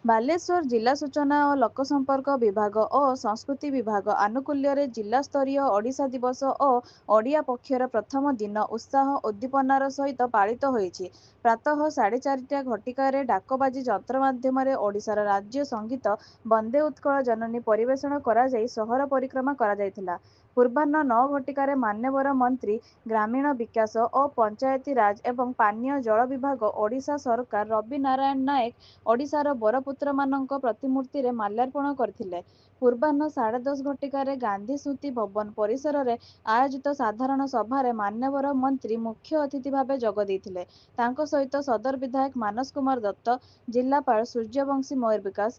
ବାଲେଶ୍ୱର ଜିଲ୍ଲା ସୂଚନା ଓ ଲୋକସମ୍ପର୍କ ବିଭାଗ ଓ ସଂସ୍କୃତି ବିଭାଗ ଆନୁକୂଲ୍ୟରେ ଜିଲ୍ଲାସ୍ତରୀୟ ଓଡ଼ିଶା ଦିବସ ଓ ଓଡ଼ିଆ ପକ୍ଷର ପ୍ରଥମ ଦିନ ଉତ୍ସାହ ଉଦ୍ଦୀପନାର ସହିତ ପାଳିତ ହୋଇଛି। ପ୍ରାତଃ 4:30ଟା ଘଟିକାରେ ଡାକବାଜି ଯନ୍ତ୍ର ମାଧ୍ୟମରେ ଓଡ଼ିଶାର ରାଜ୍ୟ ସଙ୍ଗୀତ ବନ୍ଦେ ଉତ୍କଳ ଜନନୀ ପରିବେଷଣ କରାଯାଇ ସହର ପରିକ୍ରମା କରାଯାଇଥିଲା। ପୂର୍ବାହ୍ନ 9 ଘଟିକାରେ ମାନ୍ୟବର ମନ୍ତ୍ରୀ ଗ୍ରାମୀଣ ବିକାଶ ଓ ପଞ୍ଚାୟତି ରାଜ ଏବଂ ପାନୀୟ ଜଳ ବିଭାଗ ଓଡ଼ିଶା ସରକାର ରବି ନାରାୟଣ ନାୟକ ଓଡ଼ିଶାର ବରପୁତ୍ରମାନଙ୍କ ପ୍ରତିମୂର୍ତ୍ତିରେ ମାଲ୍ୟାର୍ପଣ କରିଥିଲେ। ପୂର୍ବାହ୍ନ 10:30 ଘଟିକାରେ ଗାନ୍ଧୀ ସ୍ମୃତି ଭବନ ପରିସରରେ ଆୟୋଜିତ ସାଧାରଣ ସଭାରେ ମାନ୍ୟବର ମନ୍ତ୍ରୀ ମୁଖ୍ୟ ଅତିଥି ଭାବେ ଯୋଗ ଦେଇଥିଲେ। ତାଙ୍କ ସହିତ ସଦର ବିଧାୟକ ମାନସ କୁମାର ଦତ୍ତ, ଜିଲ୍ଲାପାଳ ସୂର୍ଯ୍ୟବଂଶୀ ମୟୂର ବିକାଶ,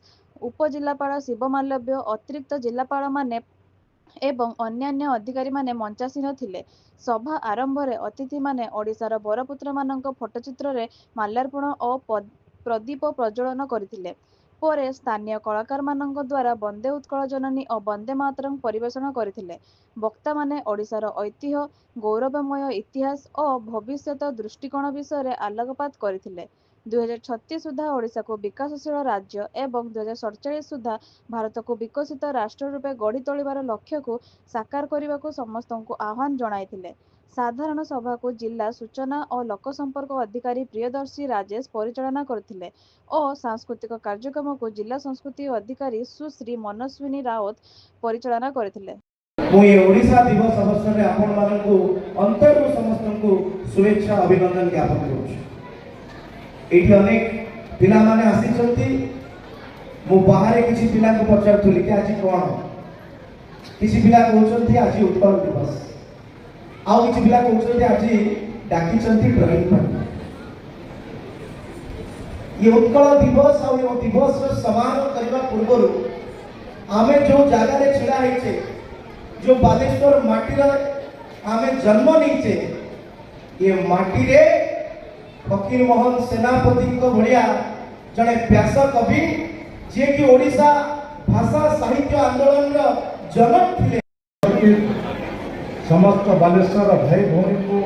ଉପଜିଲ୍ଲାପାଳ ଶିବ ମାଲବ୍ୟ, ଅତିରିକ୍ତ ଜିଲ୍ଲାପାଳମାନେ ଏବଂ ଅନ୍ୟାନ୍ୟ ଅଧିକାରୀମାନେ ମଞ୍ଚାସୀନ ଥିଲେ। ସଭା ଆରମ୍ଭରେ ଅତିଥିମାନେ ଓଡ଼ିଶାର ବରପୁତ୍ରମାନଙ୍କ ଫଟୋଚିତ୍ରରେ ମାଲ୍ୟାର୍ପଣ ଓ ପ୍ରଦୀପ ପ୍ରଜ୍ୱଳନ କରିଥିଲେ। ପରେ ସ୍ଥାନୀୟ କଳାକାରମାନଙ୍କ ଦ୍ୱାରା ବନ୍ଦେ ଉତ୍କଳ ଜନନୀ ଓ ବନ୍ଦେ ମାତରମ୍ ପରିବେଷଣ କରିଥିଲେ। ବକ୍ତାମାନେ ଓଡ଼ିଶାର ଐତିହ୍ୟ, ଗୌରବମୟ ଇତିହାସ ଓ ଭବିଷ୍ୟତ ଦୃଷ୍ଟିକୋଣ ବିଷୟରେ ଆଲୋକପାତ କରିଥିଲେ। 2036 ସୁଦ୍ଧା ଓଡ଼ିଶାକୁ ବିକାଶଶୀଳ ରାଜ୍ୟ ଏବଂ 2047 ସୁଦ୍ଧା ଭାରତକୁ ବିକଶିତ ରାଷ୍ଟ୍ର ରୂପେ ଗଢ଼ି ତୋଳିବାର ଲକ୍ଷ୍ୟକୁ ସାକାର କରିବାକୁ ସମସ୍ତଙ୍କୁ ଆହ୍ୱାନ ଜଣାଇଥିଲେ। ସାଧାରଣ ସଭାକୁ ଜିଲ୍ଲା ସୂଚନା ଓ ଲୋକସମ୍ପର୍କ ଅଧିକାରୀ ପ୍ରିୟଦର୍ଶୀ ରାଜେଶ ପରିଚାଳନା କରିଥିଲେ ଓ ସାଂସ୍କୃତିକ କାର୍ଯ୍ୟକ୍ରମକୁ ଜିଲ୍ଲା ସଂସ୍କୃତି ଅଧିକାରୀ ସୁଶ୍ରୀ ମନସ୍ୱିନୀ ରାଉତ ପରିଚାଳନା କରିଥିଲେ। ମୁଁ ଏ ଓଡ଼ିଶା ଦିବସ ଅବସରରେ ଆପଣମାନଙ୍କୁ ଅନ୍ତରରୁ ସମସ୍ତଙ୍କୁ ଶୁଭେଚ୍ଛା ଅଭିନନ୍ଦନ ଜ୍ଞାପନ କରୁଛି। ଏଇଠି ଅନେକ ପିଲାମାନେ ଆସିଛନ୍ତି। ମୁଁ ବାହାରେ କିଛି ପିଲାଙ୍କୁ ପଚାରୁଥିଲି କି ଆଜି କ'ଣ, କିଛି ପିଲା କହୁଛନ୍ତି ଆଜି ଉତ୍କଳ ଦିବସ, ଆଉ କିଛି ପିଲା କହୁଛନ୍ତି ଆଜି ଡାକିଛନ୍ତି ଡ୍ରଇଂ ପାଇଁ। ये उत्कल दिवस और ये दिवस समारोह करने पूर्व आम जो जगार छिड़ा होचे, जो बालेश्वर माटी आम जन्म नहीं, ये माटी रे फकीर मोहन सेनापति भाया जड़े व्यास कवि जे कि ओडिशा भाषा साहित्य आंदोलन जनक थे। समस्त बालेश्वर भाई भौणी को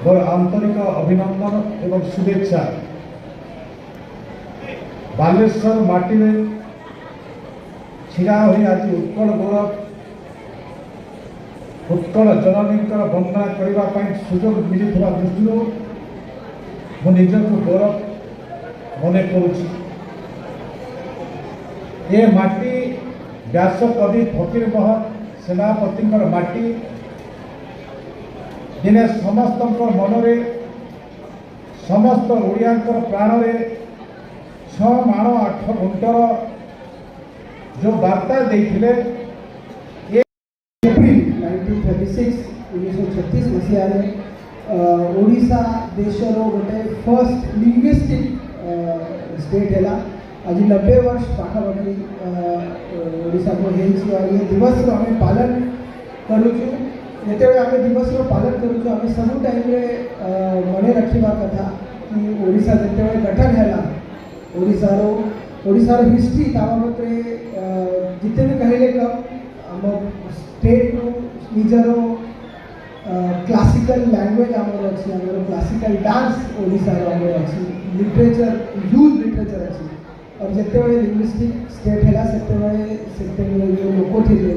मोर आंतरिक अभिनंदन एवं शुभेच्छा। बालेश्वर माटी में छिड़ा हुई आज उत्कल गौरव उत्कल जननी वंदना करने सुजोग मिलता दृष्टि मु निजक गौरव मन करुछि। ये माटी व्यास कवि फकीर मोहन सेनापति माटी दिने समस्त मनरे समस्त ओडिया प्राण में 6 माण 8 गुंटर जो वार्ता देते एप्रिल 1936 मसीह ओडिशा देशर गोटे फर्स्ट लिंग्विस्टिक स्टेट है। आज 90 वर्ष पाखापाखि ओडिशा को और ये दिवस आम पालन करुचु। जो आम दिवस पालन करुचु आम सब टाइम मन रखा कथा कि ओडिशा जो गठन है ओडिशार हिस्ट्री तामते जिते भी कहले कम आम स्टेट निजर क्लासिकल लैंग्वेज आमर अच्छी आम क्लासिकल डांस ओडिशार आमर अच्छी लिटरेचर ह्यूज लिटरेचर अच्छी। और जिते लिंग्विस्टिक स्टेट है से लोक थे जो